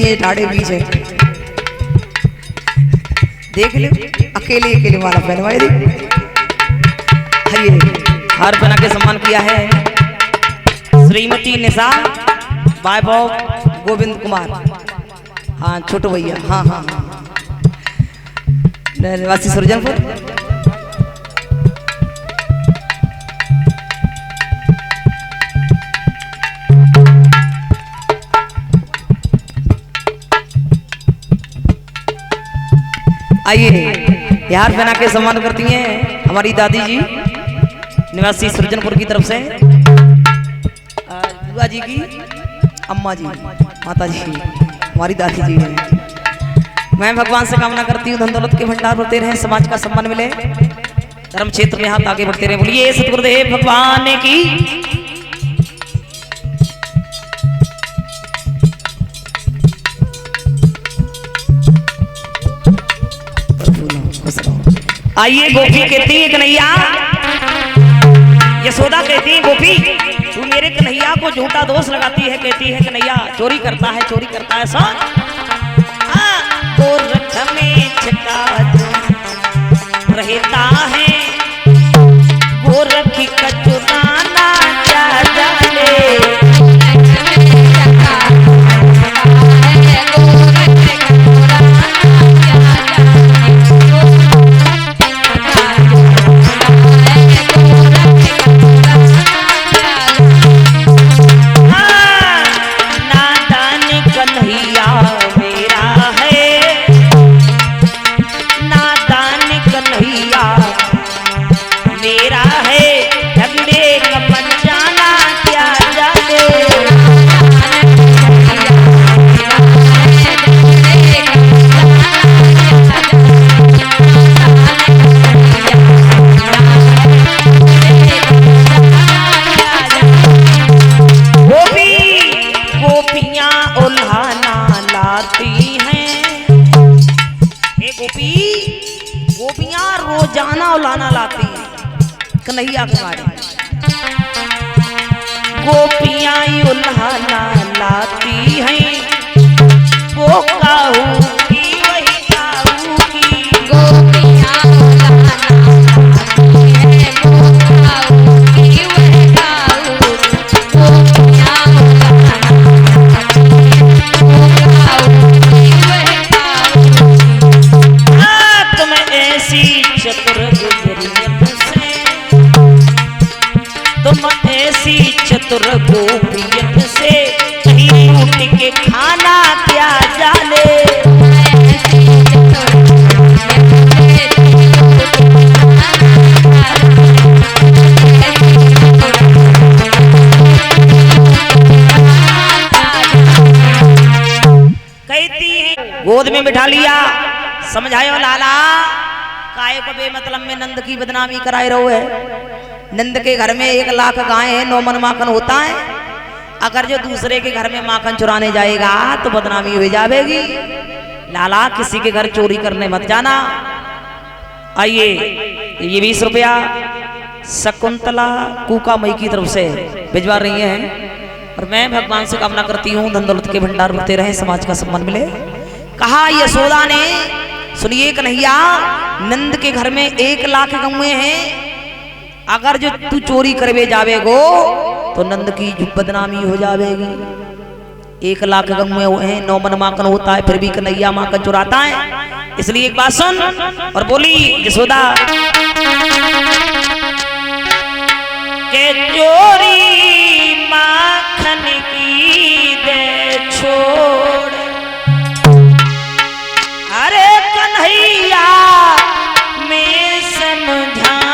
ये ठाड़े बीच है। देख ले अकेले अकेले वाला पहनवाए दी। हार पहना के सम्मान किया है श्रीमती निशा वाइफ ऑफ गोविंद कुमार। हाँ छोटू भैया। हाँ हाँ हाँ निवासी सुरजनपुर। आइए यार पहना के सम्मान करती हैं हमारी दादी जी निवासी सुरजनपुर की तरफ से, बुआ जी की अम्मा जी माता जी हमारी दादी जी हैं। मैं भगवान से कामना करती हूँ धन दौलत के भंडार बढ़ते रहे, समाज का सम्मान मिले, धर्म क्षेत्र में हाथ आगे बढ़ते रहे। बोलिए सतगुरुदेव भगवान की। आइए गोपी कहती है कन्हैया, यशोदा कहती है गोपी तू मेरे कन्हैया को झूठा दोष लगाती है, कहती है कन्हैया चोरी करता है सो गोरख में छिपा रहता है, गोरख का चुराना क्या जाने। कन्हैया के बारे गोपियाँ उल्हाना लाती हैं, वो काहू की वही काहू की। गोपियाँ उल्हाना लाती हैं, वो काहू की वही काहू की। गोपियाँ उल्हाना लाती हैं, वो काहू की वही काहू की। तुम ऐसी चतुर गुजरियत से, तुम ऐसी चतुर गोपियत से कहीं लूट के खाना क्या जाने। कहती है गोद में बिठा लिया, समझायो लाला काय को बेमतलब में नंद की बदनामी कराए रहो है। नंद के घर में 1 लाख गाय है, 9 मन माखन होता है। अगर जो दूसरे के घर में माखन चुराने जाएगा तो बदनामी हो जाएगी। लाला किसी के घर चोरी करने मत जाना। आइए ये 20 रुपया शकुंतला कूका मई की तरफ से भिजवा रही हैं और मैं भगवान से कामना करती हूँ धन दौलत के भंडार बढ़ते रहे, समाज का सम्मान मिले। कहा यशोदा ने सुनिए कन्हैया नंद के घर में 1 लाख गौएं हैं, अगर जो तू चोरी करवे जावेगो तो नंद की बदनामी हो जाएगी। 1 लाख गौएं हैं, 9 मन माखन होता है, फिर भी कन्हैया माखन चुराता है। इसलिए एक बात सुन। और बोली यशोदा के चोरी माखन की दे छोड़, अरे कन्हैया मैं समझाऊं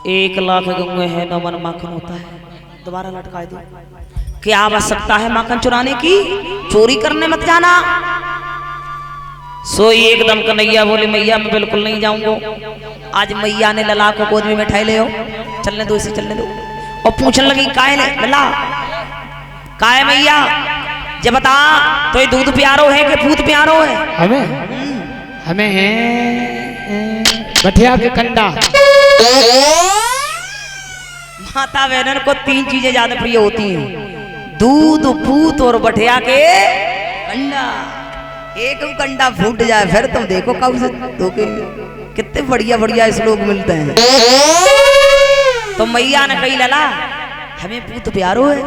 1,00,000 गंगे है 9 मन माखन होता है। दोबारा लटका दो। क्या आवश्यकता है माखन चुराने की? चोरी करने मत जाना। सोई एकदम कन्हैया बोले मैया मैं बिल्कुल नहीं जाऊंगा। आज मैया ने लला को गोद में बैठाए ले हो, चलने दो इसे चलने दो। और पूछने लगी काहे ने लला काहे मैया जब बता तो ये दूध प्यारो है कि पूत प्यारो है? हमें है बठिया के कंडा। माता बहनों को 3 चीजें ज्यादा प्रिय होती हैं, दूध पूत और बठिया के कंडा। एक कंडा फूट जाए फिर तुम देखो कब से धोखे कितने बढ़िया बढ़िया श्लोक मिलते हैं। तो मैया ने कही लला हमें पूत प्यारो है।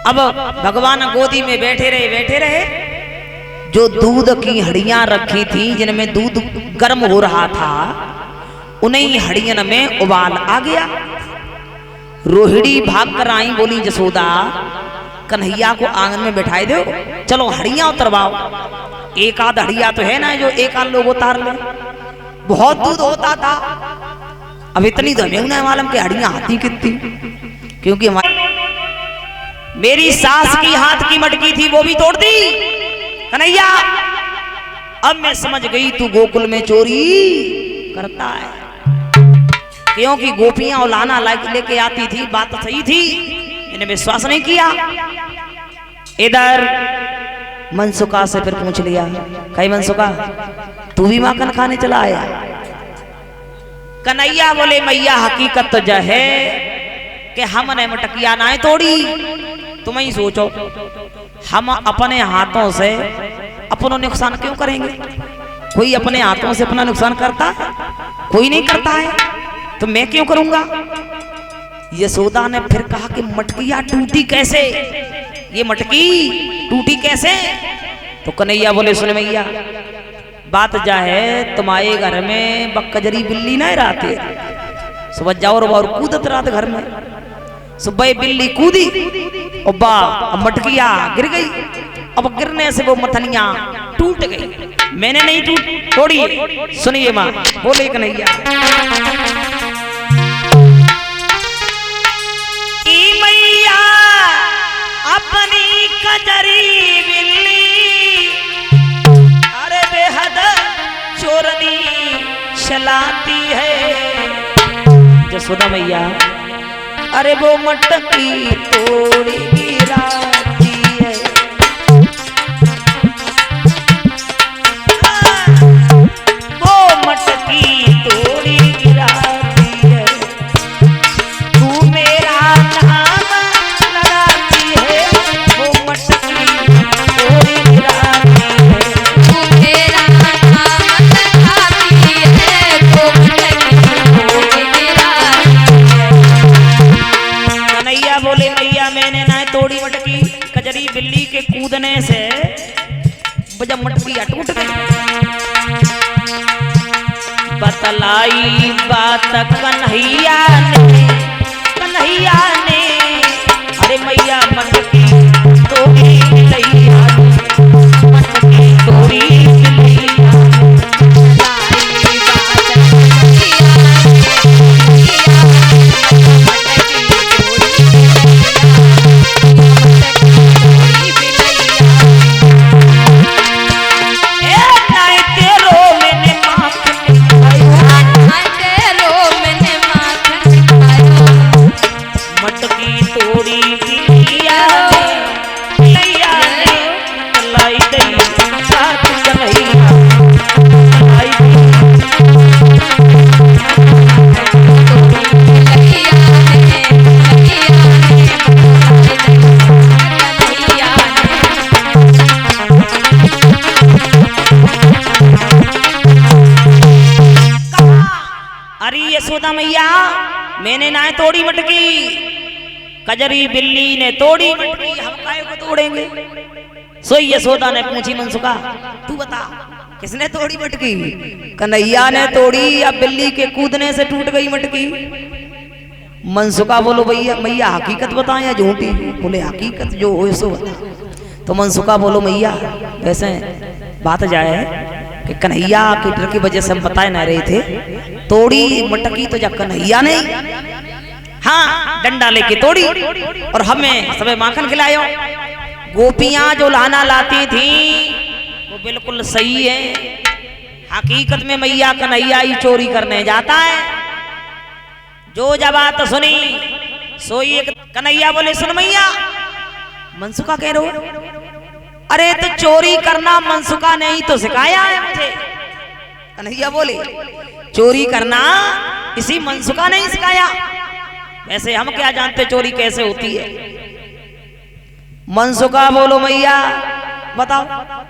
अब भगवान गोदी में बैठे रहे। जो दूध की हड़ियां रखी थी जिनमें दूध गर्म हो रहा था, उन्हीं हड़ियन में उबाल आ गया। रोहिणी भाग कर आई, बोली जसोदा कन्हैया को आंगन में बैठाए दो, चलो हड़ियां उतरवाओ। एक आध हड़िया तो है ना जो एक आध लोग उतार ले, बहुत दूध होता था। अब इतनी तो हमें नहीं मालूम कि हड़ियां आती कितनी, क्योंकि मेरी सास की हाथ की मटकी थी वो भी तोड़ दी कन्हैया। अब मैं समझ गई तू गोकुल में चोरी करता है, क्योंकि गोपियां उलाना लेके आती थी, बात सही थी, मैंने विश्वास नहीं किया। इधर मनसुका से फिर पूछ लिया, कई मनसुका तू भी माखन खाने चला आया? कन्हैया बोले मैया हकीकत तो यह है कि हमने मटकिया ना तोड़ी। तुम ही सोचो हम अपने हाथों से अपना नुकसान क्यों करेंगे? कोई अपने हाथों से अपना नुकसान करता? कोई नहीं करता है, तो मैं क्यों करूंगा? यशोदा ने फिर कहा कि मटकिया टूटी कैसे? ये मटकी टूटी कैसे? तो कन्हैया बोले सुन मैया बात जा है, तुम्हारे घर में बकजरी बिल्ली नहीं रहती, सुबह जाओ और कूदत रात घर में। सुबह बिल्ली कूदी और मटकिया गिर गई। अब गिरने से वो मथनिया टूट गई, मैंने नहीं तोड़ी। सुनिए माँ बोले कन्हैया मैया अपनी कजरी बिल्ली अरे बेहद चोरनी चलाती है। जसोदा मैया अरे वो मटकी तोड़ी गिराती है, वो मटकी तोड़ी गिराती है। तू मेरा नाम लगाती है, वो मटकी तोड़ी गिराती है। तू मेरा नाम लगाती है, वो मटकी तोड़ी गिराती है। कन्हैया बोले मैया मैंने ना तोड़ी मटकी, कजरी बिल्ली के कूदने से जब मटकिया टूट गई। बतलाई बात कन्हैया ने अरे मैया मटकी तोड़ी बिल्लिया, मटकी तोड़ी बिल्लिया। यशोदा मैया मैंने ना तोड़ी मटकी, कजरी बिल्ली ने तोड़ी मटकी, हम काहे को तोड़ेंगे? सोई यशोदा ने पूछी मनसुका तू बता किसने तोड़ी मटकी? कन्हैया ने तोड़ी या बिल्ली के कूदने से टूट गई मटकी? मनसुका बोलो भैया मैया हकीकत बताएं या झूठी? बोले हकीकत जो हो सो बता। तो मनसुका बोलो मैया वैसे बात जाए कि कन्हैया की डर की वजह से हम बता ना रहे थे, तोड़ी मटकी तो जब कन्हैया नहीं, हाँ डंडा लेके तोड़ी और हमें सबे माखन खिलायो। गोपियां जो लाना लाती थी वो बिल्कुल सही है। हकीकत में मैया कन्हैया ही चोरी करने जाता है। जो जब बात सुनी सोई एक कन्हैया बोले, सुन मैया मनसुखा कह रहे हो? अरे तो चोरी करना मनसुखा ने ही तो सिखाया है मुझे। कन्हैया बोले, चोरी करना इसी मनसुखा ने ही सिखाया, वैसे हम क्या जानते चोरी कैसे होती है। मनसुखा बोलो मैया बताओ।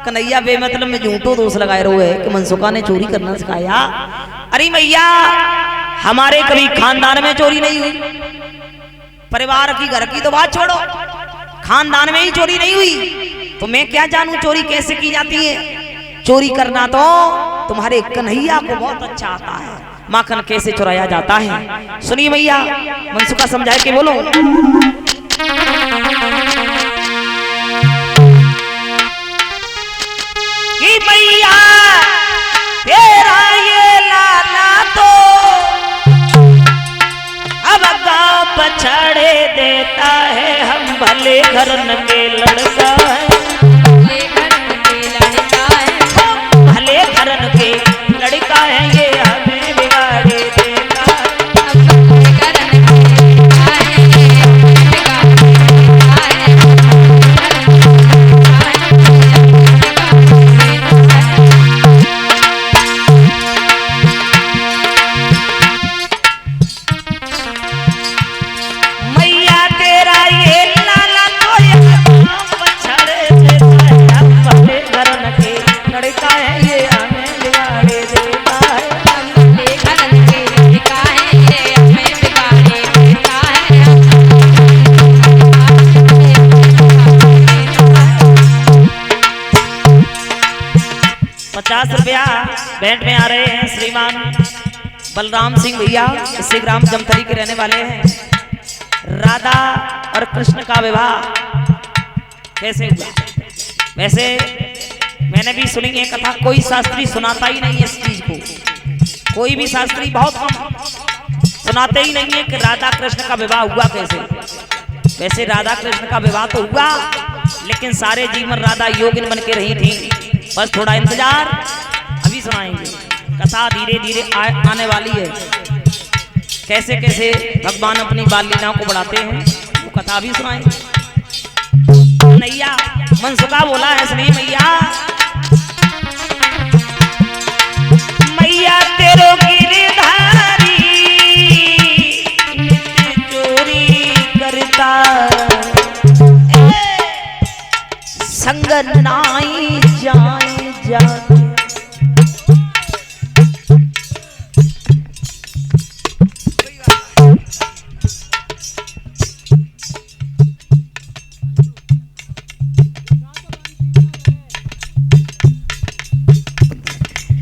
कन्हैया बेमतलब में झूठो दोष लगाए रहो है कि मनसुखा ने चोरी करना सिखाया। अरे मैया हमारे कभी खानदान में चोरी नहीं हुई, परिवार की घर की तो बात छोड़ो, खानदान में ही चोरी नहीं हुई, तो मैं क्या जानूं चोरी कैसे की जाती है। चोरी करना तो तुम्हारे कन्हैया को बहुत अच्छा आता है, माखन कैसे चुराया जाता है। सुनिए मैया मनसुखा समझाए के बोलो। कि मैया तेरा ये लाला तो अब गाँव पछाड़े देता है, हम भले घरन के लड़का है, भले घरन के लड़का है, ये हमें बिगाड़े देता है। मैया तेरा ये लाला तो यहाँ पछाड़े देता है, हम भले घरन के लड़का है, ये हमें बिगाड़े देता है। ₹50 भेंट में आ रहे हैं श्रीमान बलराम सिंह भैया, इसी ग्राम जमतरी के रहने वाले हैं। राधा और कृष्ण का विवाह कैसे हुआ? वैसे मैंने भी सुनी है कथा, कोई शास्त्री सुनाता ही नहीं है इस चीज को, कोई भी शास्त्री बहुत कम सुनाते ही नहीं है कि राधा कृष्ण का विवाह हुआ कैसे। वैसे राधा कृष्ण का विवाह तो हुआ, लेकिन सारे जीवन राधा योगिन बन के रही थी। बस थोड़ा इंतजार, अभी सुनाएंगे। कथा धीरे धीरे आने वाली है, कैसे कैसे भगवान अपनी बाल लीलाओं को बढ़ाते हैं, वो कथा भी सुनाएंगे। नैया मनसुखा बोला है, सुनिए मैया। मैया तेरो गिरधारी नित्य चोरी करता, संग नाई जाए जाके।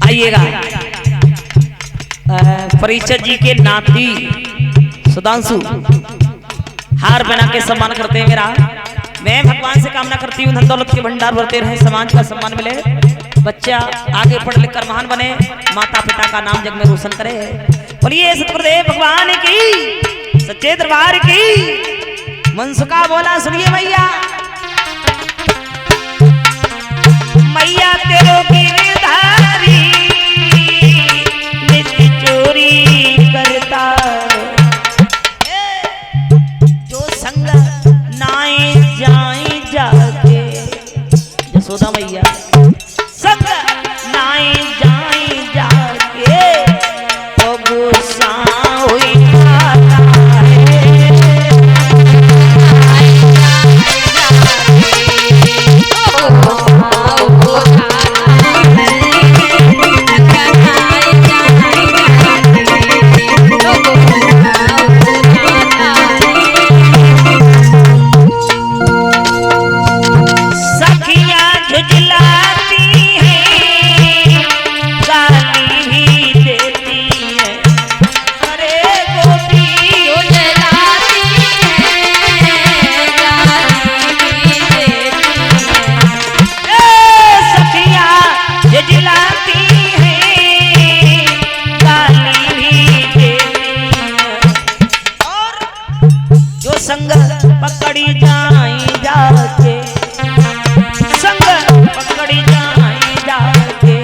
आइएगा परीक्षित जी के नाती सुधांशु हार पहना के सम्मान करते हैं मेरा। मैं भगवान से कामना करती हूँ धन दौलत के भंडार भरते रहे, समाज का सम्मान मिले, बच्चा आगे पढ़ लिख कर महान बने, माता पिता का नाम जग में रोशन करे। बोलिए सतगुरुदेव भगवान की, सच्चे दरबार की। मनसुखा बोला, सुनिए मैया। मैया तेरो गिरधारी नित्य चोरी करता, जो संग नाए जाए जाके। यशोदा मैया संग नाए जाए जाके, तो गुस्सा हुई जाता है। संग पकड़ी जाई जाके, संग पकड़ी जाई जाके,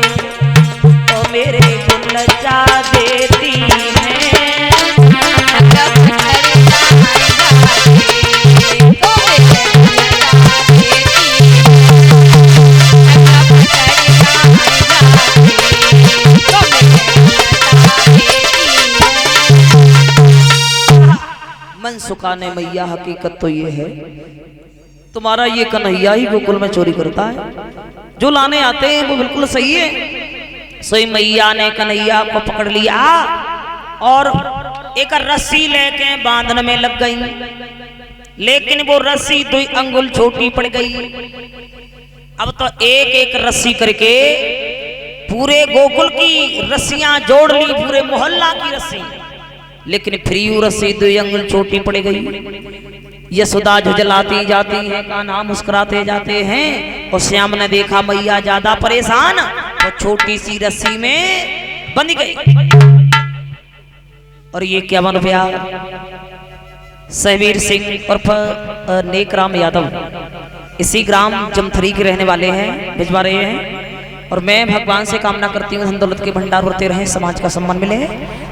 तो मेरे गुण चा देती है। संग पकड़ी जाई जाके, तो मेरे गुण चा देती है। संग पकड़ी जाई जाके, तो मेरे गुण चा देती है। मन सुखाने मैया हकीकत तो ये है, तुम्हारा ये कन्हैया ही गोकुल में चोरी करता है। जो लाने आते हैं वो बिल्कुल सही है। सही मैया ने कन्हैया को पकड़ लिया और एक रस्सी लेके बांधने में लग गई, लेकिन वो रस्सी 2 अंगुल छोटी पड़ गई। अब तो एक एक रस्सी करके पूरे गोकुल की रस्सियां जोड़ ली, पूरे मोहल्ला की रस्सी, लेकिन फिर यूं रस्सी 2 अंगुल छोटी पड़ गई। यशोदा झुझलाती जाती है, कान्हा मुस्कुराते जाते हैं, और श्याम ने देखा मैया ज्यादा परेशान, तो छोटी सी रस्सी में बंध गई। और ये क्या बन गया? सहवीर सिंह उर्फ नेकराम यादव इसी ग्राम जमथरी के रहने वाले हैं, भिजवा रहे हैं। और मैं भगवान से कामना करती हूँ धन दौलत के भंडार बढ़ते रहे, समाज का सम्मान मिले,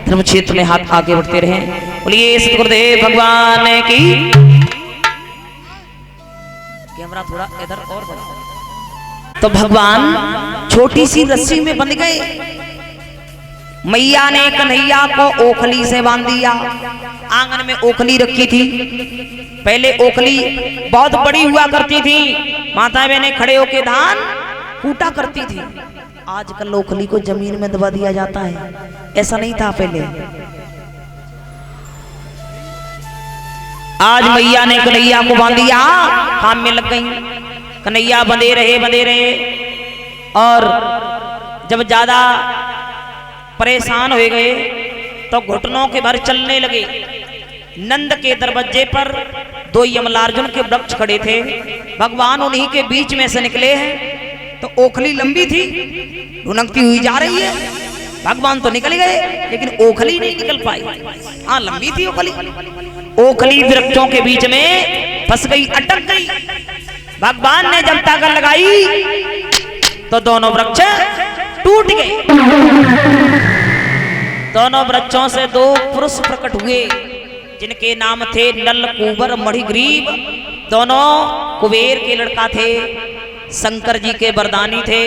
धर्म क्षेत्र में हाथ आगे बढ़ते रहे। बोलिए सतगुरुदेव भगवान की। कैमरा थोड़ा इधर और बढ़ाओ। तो भगवान छोटी सी रस्सी में बंध गए। मैया ने कन्हैया को ओखली से बांध दिया। आंगन में ओखली रखी थी। पहले ओखली बहुत बड़ी हुआ करती थी, माता बहने खड़े होके धान कूटा करती थी। आजकल ओखली को जमीन में दबा दिया जाता है, ऐसा नहीं था पहले। आज मैया ने कन्हैया को बांध दिया, काम में लग गई। कन्हैया बंधे रहे और जब ज्यादा परेशान हो गए तो घुटनों के भर चलने लगे। नंद के दरवाजे पर 2 यमलार्जुन के वृक्ष खड़े थे, भगवान उन्हीं के बीच में से निकले हैं। तो ओखली लंबी थी, ढुनकती हुई जा रही है। भगवान तो निकल गए, लेकिन ओखली नहीं निकल पाई। हाँ, लंबी थी ओखली। ओखली वृक्षों के बीच में फंस गई, अटक गई। भगवान ने जब ताकत लगाई तो दोनों वृक्ष टूट गए। दोनों वृक्षों से 2 पुरुष प्रकट हुए, जिनके नाम थे नल, कुबर, मणिग्रीव। दोनों कुबेर के लड़का थे, शंकर जी के वरदानी थे,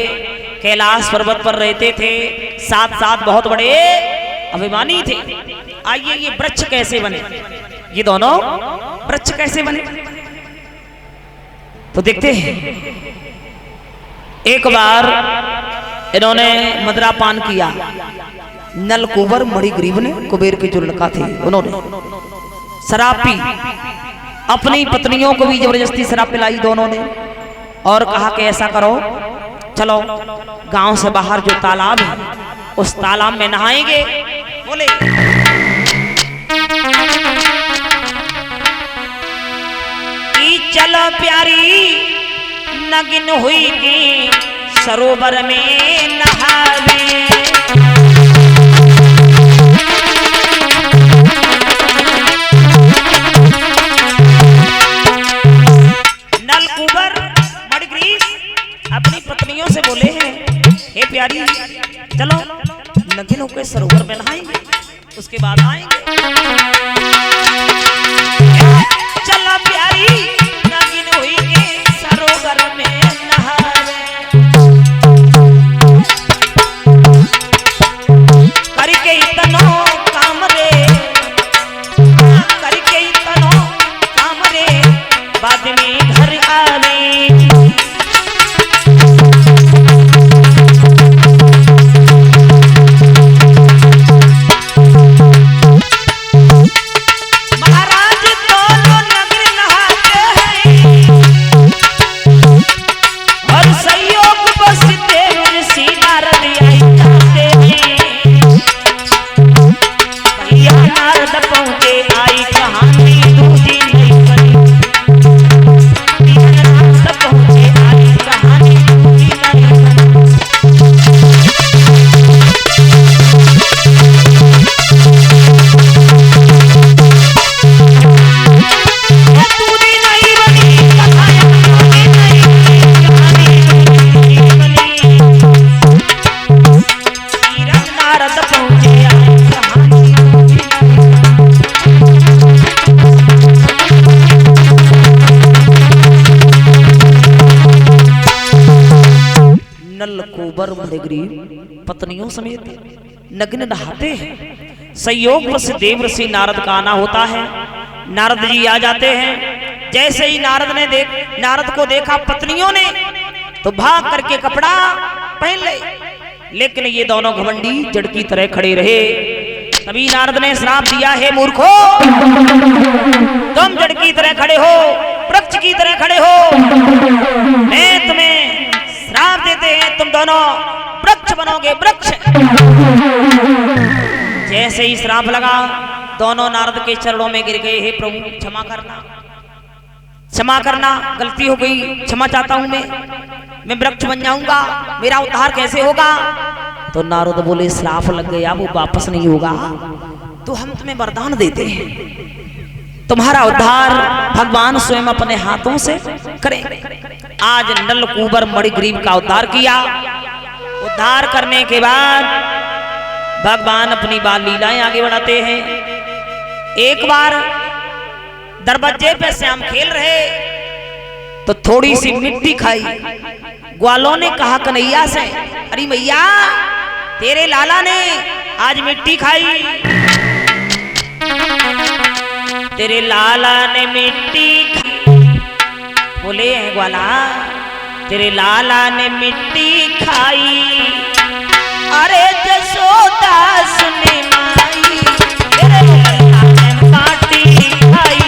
कैलाश पर्वत पर रहते थे, साथ साथ बहुत बड़े अभिमानी थे। आइए ये वृक्ष कैसे बने, ये दोनों वृक्ष कैसे बने तो देखते हैं। एक बार इन्होंने मदरा पान किया। नल, कुबर, मणिग्रीव ने, कुबेर के जो लड़का थे, उन्होंने शराब पी। अपनी पत्नियों को भी जबरदस्ती शराब पिलाई दोनों ने, और कहा कि ऐसा करो, चलो गांव से बाहर जो तालाब है उस तालाब में नहाएंगे। बोले कि चलो प्यारी नगिन हुई की सरोवर में नहावे। नल, कुबर, मणिग्रीव अपनी पत्नियों से बोले हैं, हे प्यारी चलो नगिन होकर सरोवर में नहाएंगे, उसके बाद आएंगे। चलो प्यारी नगिन हुई के सरोवर में नहावे। करके इतनो काम रे, करके इतनो काम रे, बाद में घर आवे। नल कुबर मणिग्रीव पत्नियों समेत नग्न नहाते हैं। संयोग से देव ऋषि नारद का आना होता है। नारद जी आ जाते हैं। जैसे ही नारद को देखा पत्नियों ने तो भाग करके कपड़ा पहन ले, लेकिन ये दोनों घमंडी जड़ की तरह खड़े रहे। तभी नारद ने श्राप दिया, है मूर्खो, तुम जड़ की तरह खड़े हो, वृक्ष की तरह खड़े हो, मैं तुम्हें श्राप देते हैं, तुम दोनों वृक्ष बनोगे, वृक्ष। जैसे ही श्राप लगा दोनों नारद के चरणों में गिर गए। हे प्रभु क्षमा करना, क्षमा करना, गलती हो गई, क्षमा चाहता हूं मैं वृक्ष बन जाऊंगा, मेरा उद्धार कैसे होगा? तो नारद बोले श्राप लग गया, वो वापस नहीं होगा, तो हम तुम्हें वरदान देते हैं, तुम्हारा उद्धार भगवान स्वयं अपने हाथों से करें। आज नल कुबर मणिग्रीव का उद्धार किया। उद्धार करने के बाद भगवान अपनी बाल लीलाएं आगे बढ़ाते हैं। एक बार दरवाजे पे श्याम खेल रहे तो थोड़ी सी मिट्टी खाई। ग्वालों ने कहा कन्हैया से, अरे मैया तेरे लाला ने आज मिट्टी खाई, तेरे लाला ने मिट्टी खाई। बोले हैं ग्वाला, तेरे लाला ने मिट्टी खाई, अरे जसोदा सुने माई, तेरे लाला ने माटी खाई।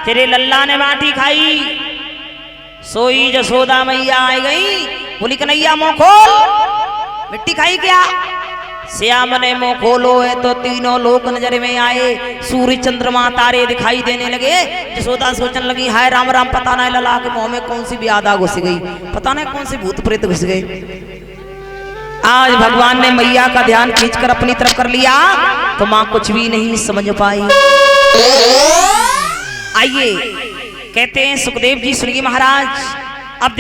तेरे लल्ला ने माटी खाई, सोई जसोदा मैया आई गई। बोली कन्हैया मुंह खोल, मिट्टी खाई क्या? श्याम ने मुंह खोलो है तो तीनों लोग नजर में आए, सूर्य चंद्रमा तारे दिखाई देने लगे। जसोदा सोचने लगी, हाय राम राम, पता नहीं लला के मुंह में कौन सी ब्यादा घुस गई, पता नहीं कौन सी भूत प्रेत घुस गए। आज भगवान ने मैया का ध्यान खींचकर अपनी तरफ कर लिया तो मां कुछ भी नहीं समझ पाई। आइए कहते हैं सुखदेव जी, सुनिए महाराज। अब